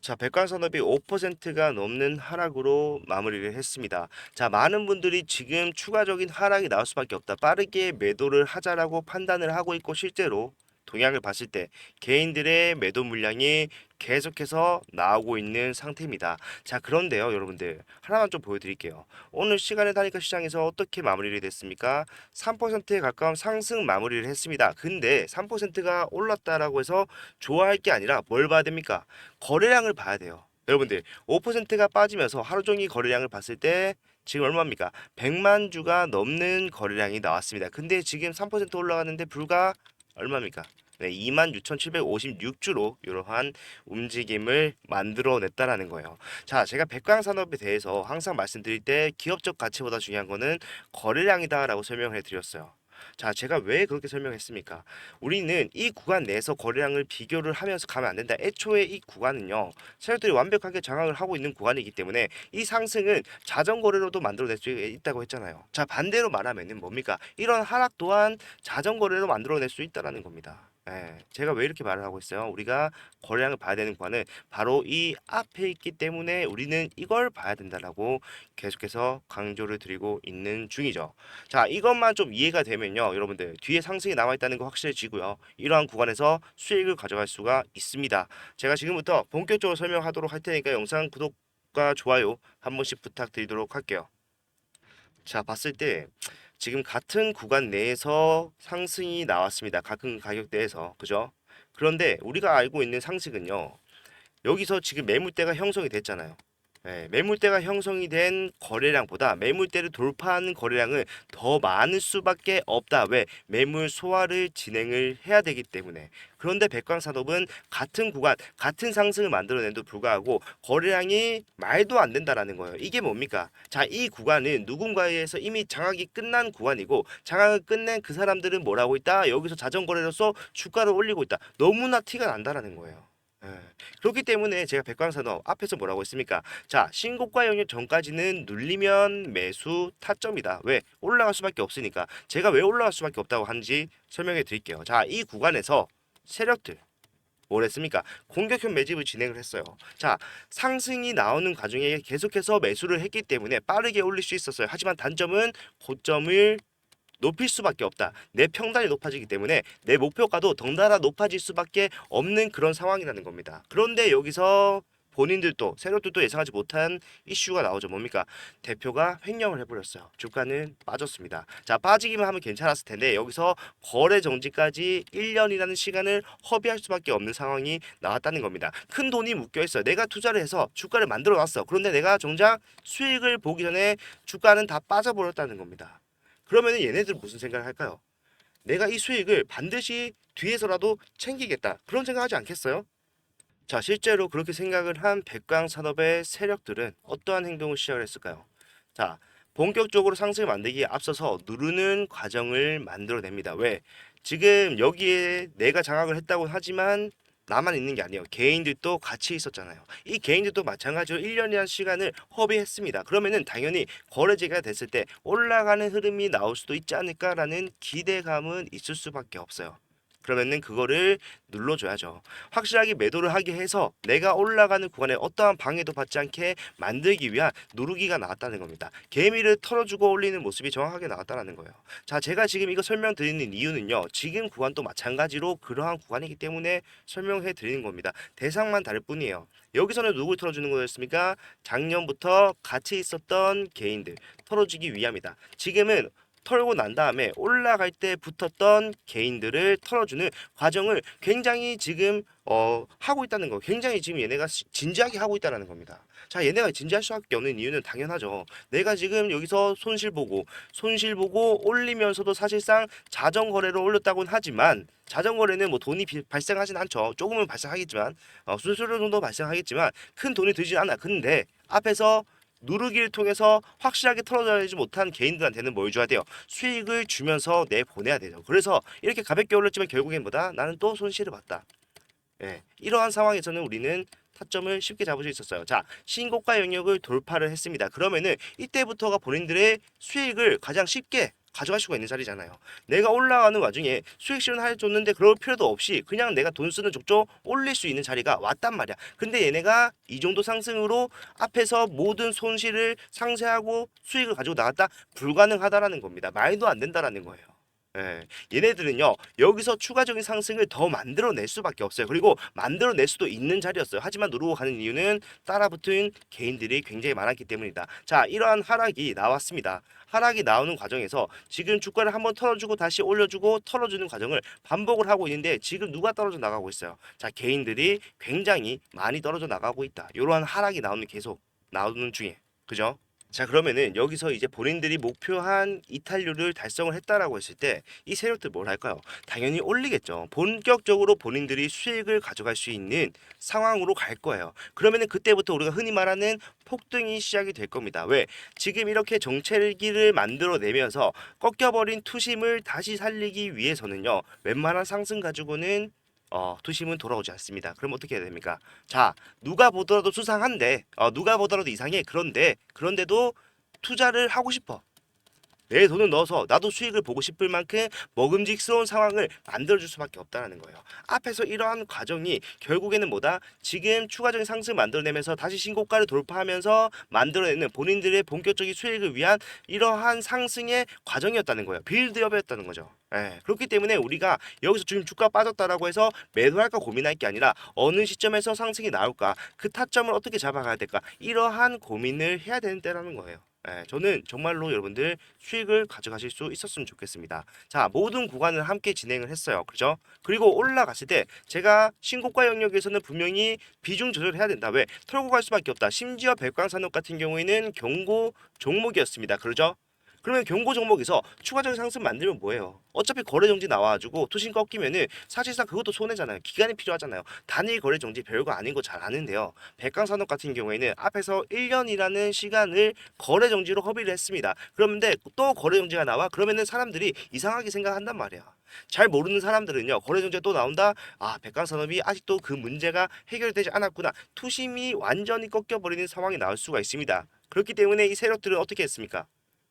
자, 백광산업이 5%가 넘는 하락으로 마무리를 했습니다. 자, 많은 분들이 지금 추가적인 하락이 나올 수밖에 없다. 빠르게 매도를 하자라고 판단을 하고 있고 실제로 동향을 봤을 때 개인들의 매도 물량이 계속해서 나오고 있는 상태입니다. 자, 그런데요, 여러분들 하나만 좀 보여드릴게요. 오늘 시간에 다니까 시장에서 어떻게 마무리를 됐습니까? 3%에 가까운 상승 마무리를 했습니다. 근데 3%가 올랐다라고 해서 좋아할 게 아니라 뭘 봐야 됩니까? 거래량을 봐야 돼요. 여러분들 5%가 빠지면서 하루 종일 거래량을 봤을 때 지금 얼마입니까? 100만 주가 넘는 거래량이 나왔습니다. 근데 지금 3% 올라가는데 불과 얼마입니까? 네, 26,756주로 이러한 움직임을 만들어냈다라는 거예요. 자, 제가 백광산업에 대해서 항상 말씀드릴 때 기업적 가치보다 중요한 거는 거래량이다라고 설명을 해드렸어요. 자, 제가 왜 그렇게 설명했습니까? 우리는 이 구간 내에서 거래량을 비교를 하면서 가면 안 된다. 애초에 이 구간은요, 세력들이 완벽하게 장악을 하고 있는 구간이기 때문에 이 상승은 자전거래로도 만들어낼 수 있다고 했잖아요. 자, 반대로 말하면은 뭡니까? 이런 하락 또한 자전거래로 만들어낼 수 있다라는 겁니다. 예, 제가 왜 이렇게 말을 하고 있어요? 우리가 거래량을 봐야 되는 구간은 바로 이 앞에 있기 때문에 우리는 이걸 봐야 된다라고 계속해서 강조를 드리고 있는 중이죠. 자, 이것만 좀 이해가 되면요, 여러분들 뒤에 상승이 남아있다는 거 확실해지고요. 이러한 구간에서 수익을 가져갈 수가 있습니다. 제가 지금부터 본격적으로 설명하도록 할 테니까 영상 구독과 좋아요 한 번씩 부탁드리도록 할게요. 자, 봤을 때 지금 같은 구간 내에서 상승이 나왔습니다. 같은 가격대에서. 그죠? 그런데 우리가 알고 있는 상식은요, 여기서 지금 매물대가 형성이 됐잖아요. 예, 매물대가 형성이 된 거래량보다 매물대를 돌파하는 거래량은 더 많을 수밖에 없다. 왜? 매물 소화를 진행을 해야 되기 때문에. 그런데 백광산업은 같은 구간, 같은 상승을 만들어낸도 불구하고 거래량이 말도 안 된다라는 거예요. 이게 뭡니까? 자, 이 구간은 누군가에 의해서 이미 장악이 끝난 구간이고 장악을 끝낸 그 사람들은 뭘 하고 있다? 여기서 자전거래로서 주가를 올리고 있다. 너무나 티가 난다라는 거예요. 예. 그렇기 때문에 제가 백광산업 앞에서 뭐라고 했습니까? 자, 신고가 영역 전까지는 눌리면 매수 타점이다. 왜? 올라갈 수밖에 없으니까. 제가 왜 올라갈 수밖에 없다고 하는지 설명해 드릴게요. 자, 이 구간에서 세력들 뭘 했습니까? 공격형 매집을 진행을 했어요. 자, 상승이 나오는 과정에 계속해서 매수를 했기 때문에 빠르게 올릴 수 있었어요. 하지만 단점은 고점을 높일 수밖에 없다. 내 평단이 높아지기 때문에 내 목표가도 덩달아 높아질 수밖에 없는 그런 상황이라는 겁니다. 그런데 여기서 본인들도 세력들도 예상하지 못한 이슈가 나오죠. 뭡니까? 대표가 횡령을 해버렸어요. 주가는 빠졌습니다. 자, 빠지기만 하면 괜찮았을 텐데 여기서 거래 정지까지 1년이라는 시간을 허비할 수밖에 없는 상황이 나왔다는 겁니다. 큰 돈이 묶여 있어요. 내가 투자를 해서 주가를 만들어 놨어. 그런데 내가 정작 수익을 보기 전에 주가는 다 빠져버렸다는 겁니다. 그러면은 얘네들 무슨 생각을 할까요? 내가 이 수익을 반드시 뒤에서라도 챙기겠다. 그런 생각하지 않겠어요? 자, 실제로 그렇게 생각을 한 백광산업의 세력들은 어떠한 행동을 시작을 했을까요? 자, 본격적으로 상승을 만들기에 앞서서 누르는 과정을 만들어냅니다. 왜? 지금 여기에 내가 장악을 했다고 하지만 나만 있는 게 아니에요. 개인들도 같이 있었잖아요. 이 개인들도 마찬가지로 1년이라는 시간을 허비했습니다. 그러면은 당연히 거래제가 됐을 때 올라가는 흐름이 나올 수도 있지 않을까라는 기대감은 있을 수밖에 없어요. 그러면은 그거를 눌러줘야죠. 확실하게 매도를 하게 해서 내가 올라가는 구간에 어떠한 방해도 받지 않게 만들기 위한 누르기가 나왔다는 겁니다. 개미를 털어주고 올리는 모습이 정확하게 나왔다는 거예요. 자, 제가 지금 이거 설명드리는 이유는요. 지금 구간도 마찬가지로 그러한 구간이기 때문에 설명해 드리는 겁니다. 대상만 다를 뿐이에요. 여기서는 누굴 털어주는 거였습니까? 작년부터 같이 있었던 개인들 털어주기 위함이다. 지금은 털고 난 다음에 올라갈 때 붙었던 개인들을 털어주는 과정을 굉장히 지금 하고 있다는 거. 굉장히 지금 얘네가 진지하게 하고 있다는 겁니다. 자, 얘네가 진지할 수밖에 없는 이유는 당연하죠. 내가 지금 여기서 손실 보고 올리면서도 사실상 자전거래로 올렸다고는 하지만 자전거래는 뭐 돈이 발생하진 않죠. 조금은 발생하겠지만 수수료 정도 발생하겠지만 큰 돈이 들진 않아. 근데 앞에서 누르기를 통해서 확실하게 털어내지 못한 개인들한테는 뭘 줘야 돼요? 수익을 주면서 내보내야 되죠. 그래서 이렇게 가볍게 올렸지만 결국엔 뭐다? 나는 또 손실을 봤다. 예, 이러한 상황에서는 우리는 타점을 쉽게 잡을 수 있었어요. 자, 신고가 영역을 돌파를 했습니다. 그러면은 이때부터가 본인들의 수익을 가장 쉽게 가져갈 수가 있는 자리잖아요. 내가 올라가는 와중에 수익 실현 해줬는데 그럴 필요도 없이 그냥 내가 돈 쓰는 족족 올릴 수 있는 자리가 왔단 말이야. 근데 얘네가 이 정도 상승으로 앞에서 모든 손실을 상쇄하고 수익을 가지고 나갔다 불가능하다라는 겁니다. 말도 안 된다라는 거예요. 예, 얘네들은요 여기서 추가적인 상승을 더 만들어낼 수밖에 없어요. 그리고 만들어낼 수도 있는 자리였어요. 하지만 누르고 가는 이유는 따라붙은 개인들이 굉장히 많았기 때문이다. 자, 이러한 하락이 나왔습니다. 하락이 나오는 과정에서 지금 주가를 한번 털어주고 다시 올려주고 털어주는 과정을 반복을 하고 있는데 지금 누가 떨어져 나가고 있어요? 자, 개인들이 굉장히 많이 떨어져 나가고 있다. 이러한 하락이 나오는 계속 나오는 중에, 그죠? 자, 그러면은 여기서 이제 본인들이 목표한 이탈률을 달성을 했다라고 했을 때 이 세력들 뭘 할까요? 당연히 올리겠죠. 본격적으로 본인들이 수익을 가져갈 수 있는 상황으로 갈 거예요. 그러면은 그때부터 우리가 흔히 말하는 폭등이 시작이 될 겁니다. 왜? 지금 이렇게 정체기를 만들어내면서 꺾여버린 투심을 다시 살리기 위해서는요. 웬만한 상승 가지고는 투심은 돌아오지 않습니다. 그럼 어떻게 해야 됩니까? 자, 누가 보더라도 수상한데, 누가 보더라도 이상해. 그런데도 투자를 하고 싶어. 내 돈을 넣어서 나도 수익을 보고 싶을 만큼 먹음직스러운 상황을 만들어줄 수밖에 없다는 거예요. 앞에서 이러한 과정이 결국에는 뭐다? 지금 추가적인 상승을 만들어내면서 다시 신고가를 돌파하면서 만들어내는 본인들의 본격적인 수익을 위한 이러한 상승의 과정이었다는 거예요. 빌드업이었다는 거죠. 예, 그렇기 때문에 우리가 여기서 지금 주가 빠졌다라고 해서 매도할까 고민할 게 아니라 어느 시점에서 상승이 나올까, 그 타점을 어떻게 잡아가야 될까, 이러한 고민을 해야 되는 때라는 거예요. 예, 저는 정말로 여러분들 수익을 가져가실 수 있었으면 좋겠습니다. 자, 모든 구간을 함께 진행을 했어요. 그죠? 그리고 올라갔을 때 제가 신고가 영역에서는 분명히 비중 조절을 해야 된다. 왜? 털고 갈 수밖에 없다. 심지어 백광산업 같은 경우에는 경고 종목이었습니다. 그러죠? 그러면 경고 종목에서 추가적인 상승 만들면 뭐예요? 어차피 거래 정지 나와가지고 투신 꺾이면은 사실상 그것도 손해잖아요. 기간이 필요하잖아요. 단일 거래 정지 별거 아닌 거 잘 아는데요. 백강산업 같은 경우에는 앞에서 1년이라는 시간을 거래 정지로 허비를 했습니다. 그런데 또 거래 정지가 나와? 그러면은 사람들이 이상하게 생각한단 말이야. 잘 모르는 사람들은요, 거래 정지가 또 나온다? 아, 백강산업이 아직도 그 문제가 해결되지 않았구나. 투심이 완전히 꺾여버리는 상황이 나올 수가 있습니다. 그렇기 때문에 이 세력들은 어떻게 했습니까?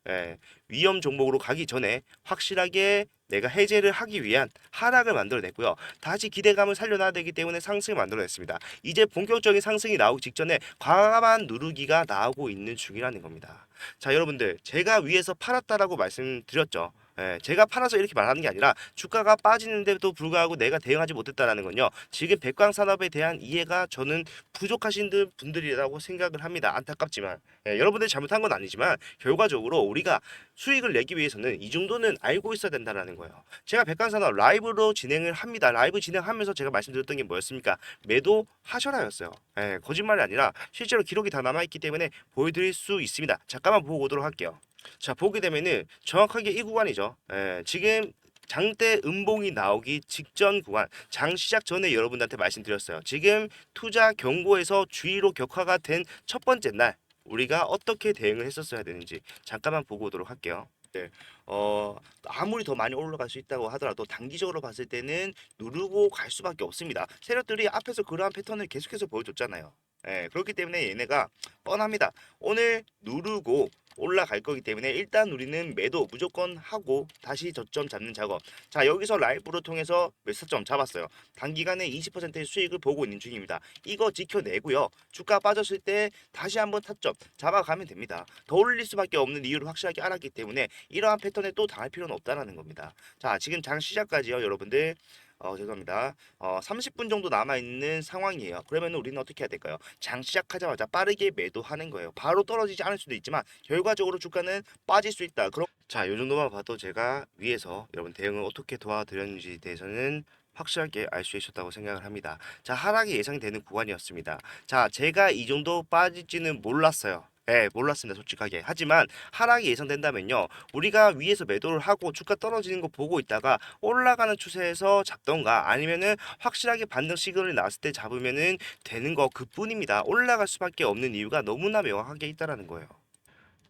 예, 위험 종목으로 가기 전에 확실하게 내가 해제를 하기 위한 하락을 만들어냈고요. 다시 기대감을 살려놔야 되기 때문에 상승을 만들어냈습니다. 이제 본격적인 상승이 나오기 직전에 과감한 누르기가 나오고 있는 중이라는 겁니다. 자, 여러분들 제가 위에서 팔았다라고 말씀드렸죠. 예, 제가 팔아서 이렇게 말하는 게 아니라 주가가 빠지는데도 불구하고 내가 대응하지 못했다라는 건요. 지금 백광산업에 대한 이해가 저는 부족하신 분들이라고 생각을 합니다. 안타깝지만 여러분들이 잘못한 건 아니지만 결과적으로 우리가 수익을 내기 위해서는 이 정도는 알고 있어야 된다는 거예요. 제가 백광산업 라이브로 진행을 합니다. 라이브 진행하면서 제가 말씀드렸던 게 뭐였습니까? 매도 하셔라였어요. 거짓말이 아니라 실제로 기록이 다 남아있기 때문에 보여드릴 수 있습니다. 잠깐만 보고 오도록 할게요. 자, 보게 되면은 정확하게 이 구간이죠. 지금 장대 음봉이 나오기 직전 구간, 장 시작 전에 여러분들한테 말씀드렸어요. 지금 투자 경고에서 주의로 격화가 된 첫 번째 날 우리가 어떻게 대응을 했었어야 되는지 잠깐만 보고 오도록 할게요. 네, 아무리 더 많이 올라갈 수 있다고 하더라도 단기적으로 봤을 때는 누르고 갈 수밖에 없습니다. 세력들이 앞에서 그러한 패턴을 계속해서 보여줬잖아요. 그렇기 때문에 얘네가 뻔합니다. 오늘 누르고 올라갈 거기 때문에 일단 우리는 매도 무조건 하고 다시 저점 잡는 작업. 자, 여기서 라이브로 통해서 몇 타점 잡았어요. 단기간에 20%의 수익을 보고 있는 중입니다. 이거 지켜내고요. 주가 빠졌을 때 다시 한번 타점 잡아가면 됩니다. 더 올릴 수밖에 없는 이유를 확실하게 알았기 때문에 이러한 패턴에 또 당할 필요는 없다라는 겁니다. 자, 지금 장 시작까지요, 여러분들. 죄송합니다. 30분 정도 남아있는 상황이에요. 그러면 우리는 어떻게 해야 될까요? 장 시작하자마자 빠르게 매도하는 거예요. 바로 떨어지지 않을 수도 있지만 결과적으로 주가는 빠질 수 있다. 그럼 자, 요 정도만 봐도 제가 위에서 여러분 대응을 어떻게 도와드렸는지에 대해서는 확실하게 알 수 있었다고 생각을 합니다. 자, 하락이 예상되는 구간이었습니다. 자, 제가 이 정도 빠질지는 몰랐어요. 몰랐습니다, 솔직하게. 하지만 하락이 예상된다면요, 우리가 위에서 매도를 하고 주가 떨어지는 거 보고 있다가 올라가는 추세에서 잡던가 아니면은 확실하게 반등 시그널이 나왔을 때 잡으면은 되는 거 그뿐입니다. 올라갈 수밖에 없는 이유가 너무나 명확하게 있다라는 거예요.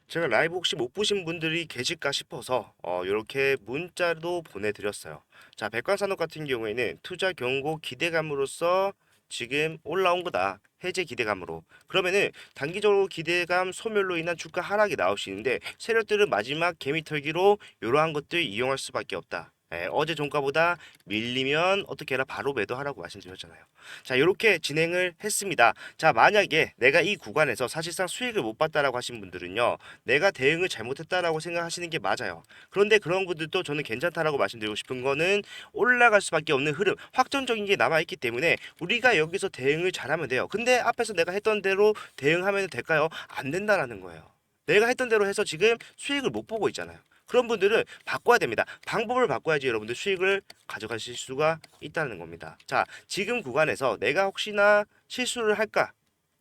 제가 라이브 혹시 못 보신 분들이 계실까 싶어서 이렇게 문자도 보내드렸어요. 자, 백광산업 같은 경우에는 투자 경고 기대감으로써 지금 올라온 거다. 해제 기대감으로. 그러면은 단기적으로 기대감 소멸로 인한 주가 하락이 나올 수 있는데 세력들은 마지막 개미털기로 이러한 것들 이용할 수밖에 없다. 어제 종가보다 밀리면 어떻게 해라 바로 매도하라고 말씀드렸잖아요. 자, 이렇게 진행을 했습니다. 자, 만약에 내가 이 구간에서 사실상 수익을 못 봤다라고 하신 분들은요, 내가 대응을 잘못했다라고 생각하시는 게 맞아요. 그런데 그런 분들도 저는 괜찮다라고 말씀드리고 싶은 거는 올라갈 수밖에 없는 흐름, 확정적인 게 남아있기 때문에 우리가 여기서 대응을 잘하면 돼요. 근데 앞에서 내가 했던 대로 대응하면 될까요? 안 된다라는 거예요. 내가 했던 대로 해서 지금 수익을 못 보고 있잖아요. 그런 분들은 바꿔야 됩니다. 방법을 바꿔야지 여러분들 수익을 가져가실 수가 있다는 겁니다. 자, 지금 구간에서 내가 혹시나 실수를 할까?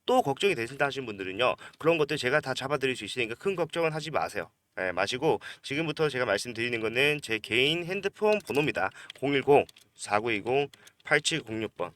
또 걱정이 되신다 하시는 분들은요. 그런 것들 제가 다 잡아드릴 수 있으니까 큰 걱정은 하지 마세요. 마시고 지금부터 제가 말씀드리는 거는 제 개인 핸드폰 번호입니다. 010-4920-8706번.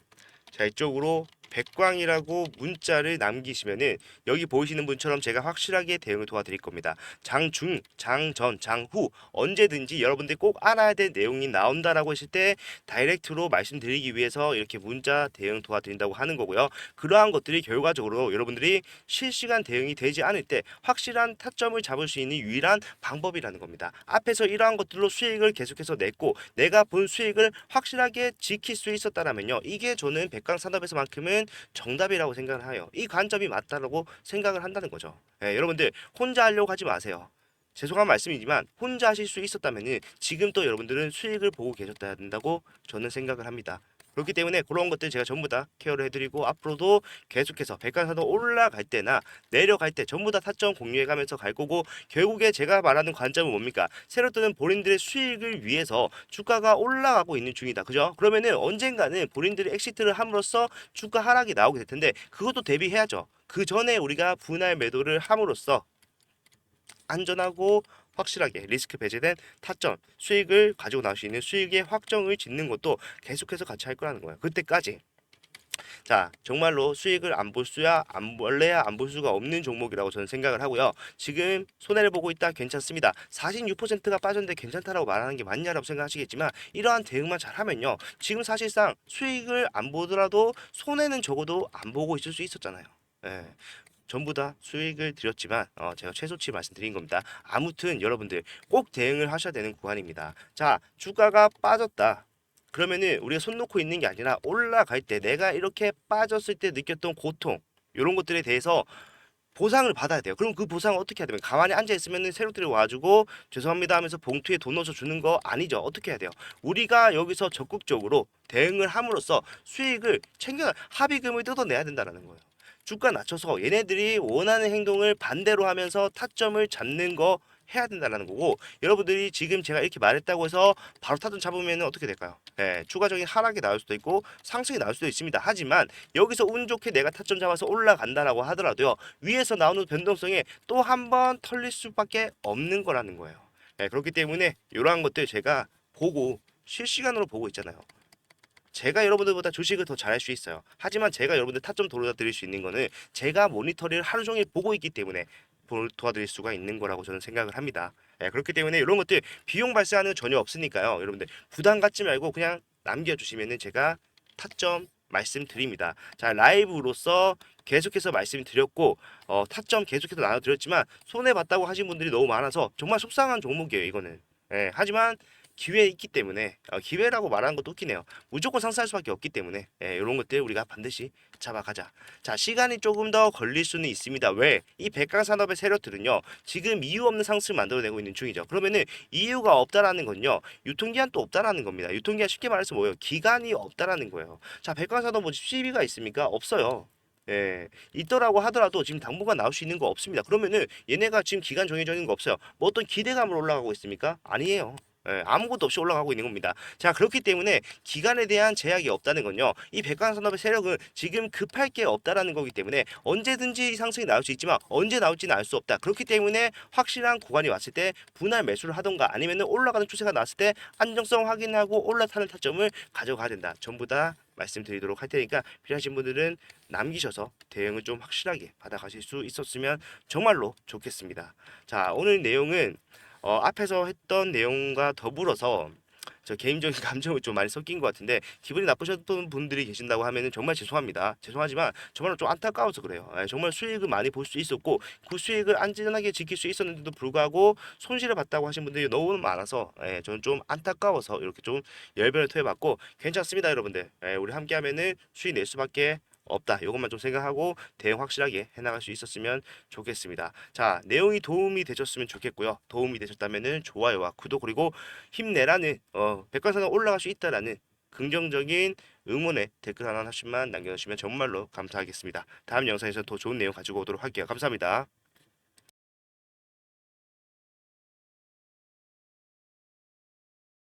자, 이쪽으로 백광이라고 문자를 남기시면은 여기 보이시는 분처럼 제가 확실하게 대응을 도와드릴 겁니다. 장중, 장전, 장후 언제든지 여러분들이 꼭 알아야 될 내용이 나온다라고 했을 때 다이렉트로 말씀드리기 위해서 이렇게 문자 대응 도와드린다고 하는 거고요. 그러한 것들이 결과적으로 여러분들이 실시간 대응이 되지 않을 때 확실한 타점을 잡을 수 있는 유일한 방법이라는 겁니다. 앞에서 이러한 것들로 수익을 계속해서 냈고 내가 본 수익을 확실하게 지킬 수 있었다라면요. 이게 저는 백광산업에서만큼은 정답이라고 생각을 해요. 이 관점이 맞다라고 생각을 한다는 거죠. 여러분들 혼자 하려고 하지 마세요. 죄송한 말씀이지만 혼자 하실 수 있었다면 지금 또 여러분들은 수익을 보고 계셨다야 된다고 저는 생각을 합니다. 그렇기 때문에 그런 것들 제가 전부 다 케어를 해드리고 앞으로도 계속해서 백간산업 올라갈 때나 내려갈 때 전부 다 타점 공유해가면서 갈 거고 결국에 제가 말하는 관점은 뭡니까? 새로 뜨는 본인들의 수익을 위해서 주가가 올라가고 있는 중이다. 그죠? 그러면은 언젠가는 본인들이 엑시트를 함으로써 주가 하락이 나오게 될 텐데 그것도 대비해야죠. 그 전에 우리가 분할 매도를 함으로써 안전하고 확실하게 리스크 배제된 타점 수익을 가지고 나올 수 있는 수익의 확정을 짓는 것도 계속해서 같이 할 거라는 거예요. 그때까지 자 정말로 수익을 안 볼 수야 안 원래야 안 볼 수가 없는 종목이라고 저는 생각을 하고요. 지금 손해를 보고 있다 괜찮습니다. 46%가 빠졌는데 괜찮다라고 말하는 게 맞냐라고 생각하시겠지만 이러한 대응만 잘하면요. 지금 사실상 수익을 안 보더라도 손해는 적어도 안 보고 있을 수 있었잖아요. 예. 전부 다 수익을 드렸지만 제가 최소치 말씀드린 겁니다. 아무튼 여러분들 꼭 대응을 하셔야 되는 구간입니다. 자, 주가가 빠졌다. 그러면은 우리가 손 놓고 있는 게 아니라 올라갈 때 내가 이렇게 빠졌을 때 느꼈던 고통 이런 것들에 대해서 보상을 받아야 돼요. 그럼 그 보상을 어떻게 해야 되면 가만히 앉아 있으면은 세력들이 와주고 죄송합니다 하면서 봉투에 돈 넣어서 주는 거 아니죠. 어떻게 해야 돼요? 우리가 여기서 적극적으로 대응을 함으로써 수익을 챙겨 합의금을 뜯어내야 된다는 거예요. 주가 낮춰서 얘네들이 원하는 행동을 반대로 하면서 타점을 잡는 거 해야 된다는 거고 여러분들이 지금 제가 이렇게 말했다고 해서 바로 타점 잡으면 어떻게 될까요? 추가적인 하락이 나올 수도 있고 상승이 나올 수도 있습니다. 하지만 여기서 운 좋게 내가 타점 잡아서 올라간다라고 하더라도요. 위에서 나오는 변동성에 또 한 번 털릴 수밖에 없는 거라는 거예요. 그렇기 때문에 이러한 것들 제가 보고 실시간으로 보고 있잖아요. 제가 여러분들보다 주식을 더 잘할 수 있어요. 하지만 제가 여러분들 타점 도와드릴 수 있는 거는 제가 모니터링을 하루 종일 보고 있기 때문에 도와드릴 수가 있는 거라고 저는 생각을 합니다. 그렇기 때문에 이런 것들 비용 발생하는 거 전혀 없으니까요. 여러분들 부담 갖지 말고 그냥 남겨주시면은 제가 타점 말씀드립니다. 자, 라이브로서 계속해서 말씀드렸고 타점 계속해서 나눠드렸지만 손해봤다고 하신 분들이 너무 많아서 정말 속상한 종목이에요. 이거는. 하지만 기회 있기 때문에 기회라고 말하는 것도 웃기네요. 무조건 상승할 수밖에 없기 때문에 이런 것들 우리가 반드시 잡아가자. 자, 시간이 조금 더 걸릴 수는 있습니다. 왜? 이 백강산업의 세력들은요. 지금 이유 없는 상승을 만들어내고 있는 중이죠. 그러면은 이유가 없다라는 건요. 유통기한도 없다라는 겁니다. 유통기한 쉽게 말해서 뭐예요? 기간이 없다라는 거예요. 자, 백강산업 뭐 시비가 있습니까? 없어요. 있더라고 하더라도 지금 당분간 나올 수 있는 거 없습니다. 그러면은 얘네가 지금 기간 정해져 있는 거 없어요. 뭐 어떤 기대감으로 올라가고 있습니까? 아니에요. 아무것도 없이 올라가고 있는 겁니다. 자, 그렇기 때문에 기간에 대한 제약이 없다는 건요. 이 백광산업의 세력은 지금 급할 게 없다라는 거기 때문에 언제든지 상승이 나올 수 있지만 언제 나올지는 알 수 없다. 그렇기 때문에 확실한 구간이 왔을 때 분할 매수를 하던가 아니면 올라가는 추세가 나왔을 때 안정성 확인하고 올라타는 타점을 가져가야 된다. 전부 다 말씀드리도록 할 테니까 필요하신 분들은 남기셔서 대응을 좀 확실하게 받아가실 수 있었으면 정말로 좋겠습니다. 자, 오늘 내용은 앞에서 했던 내용과 더불어서 저 개인적인 감정이 좀 많이 섞인 것 같은데 기분이 나쁘셨던 분들이 계신다고 하면은 정말 죄송합니다. 죄송하지만 정말 좀 안타까워서 그래요. 예, 정말 수익을 많이 볼 수 있었고 그 수익을 안전하게 지킬 수 있었는데도 불구하고 손실을 봤다고 하신 분들이 너무 많아서 예, 저는 좀 안타까워서 이렇게 좀 열변을 토해봤고 괜찮습니다, 여러분들. 예, 우리 함께하면은 수익 낼 수밖에 없다. 이것만 좀 생각하고 대응 확실하게 해나갈 수 있었으면 좋겠습니다. 자, 내용이 도움이 되셨으면 좋겠고요. 도움이 되셨다면은 좋아요와 구독 그리고 힘내라는 백과사는 올라갈 수 있다라는 긍정적인 응원의 댓글 하나씩만 남겨주시면 정말로 감사하겠습니다. 다음 영상에서 더 좋은 내용 가지고 오도록 할게요. 감사합니다.